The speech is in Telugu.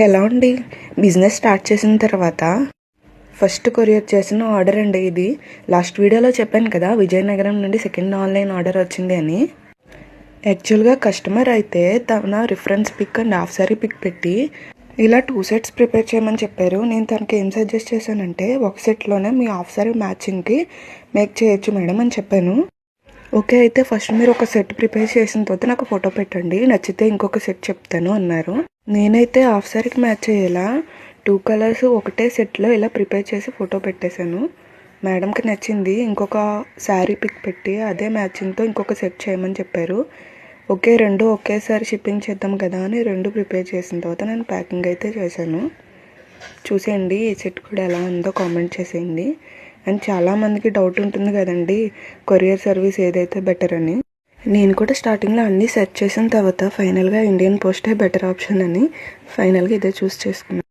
ఎలా అండి బిజినెస్ స్టార్ట్ చేసిన తర్వాత ఫస్ట్ కొరియర్ చేసిన ఆర్డర్ అండి ఇది. లాస్ట్ వీడియోలో చెప్పాను కదా, విజయనగరం నుండి సెకండ్ ఆన్లైన్ ఆర్డర్ వచ్చింది అని. యాక్చువల్గా కస్టమర్ అయితే తన reference pic and half sari pic పెట్టి ఇలా 2 సెట్స్ ప్రిపేర్ చేయమని చెప్పారు. నేను తనకి ఏం సజెస్ట్ చేశానంటే, ఒక సెట్లోనే మీ హాఫ్ సారీ మ్యాచింగ్కి మేక్ చేయొచ్చు మేడం అని చెప్పాను. ఓకే, అయితే ఫస్ట్ మీరు ఒక సెట్ ప్రిపేర్ చేసిన తర్వాత నాకు ఫోటో పెట్టండి, నచ్చితే ఇంకొక సెట్ చెప్తాను అన్నారు. నేనైతే హాఫ్ సారీకి మ్యాచ్ అయ్యేలా 2 కలర్స్ ఒకటే సెట్లో ఇలా ప్రిపేర్ చేసి ఫోటో పెట్టేశాను. మేడంకి నచ్చింది. ఇంకొక శారీ పిక్ పెట్టి అదే మ్యాచింగ్తో ఇంకొక సెట్ చేయమని చెప్పారు. ఓకే, 2 ఒకేసారి షిప్పింగ్ చేద్దాం కదా అని 2 ప్రిపేర్ చేసిన తర్వాత నేను ప్యాకింగ్ అయితే చేశాను. చూసేయండి, ఈ సెట్ కూడా ఎలా ఉందో కామెంట్ చేసేయండి. అండ్ చాలామందికి డౌట్ ఉంటుంది కదండి, కొరియర్ సర్వీస్ ఏదైతే బెటర్ అని. నేను కూడా స్టార్టింగ్లో అన్నీ సెర్చ్ చేసిన తర్వాత ఫైనల్గా ఇండియన్ పోస్టే బెటర్ ఆప్షన్ అని ఫైనల్గా ఇదే చూస్ చేసుకున్నాను.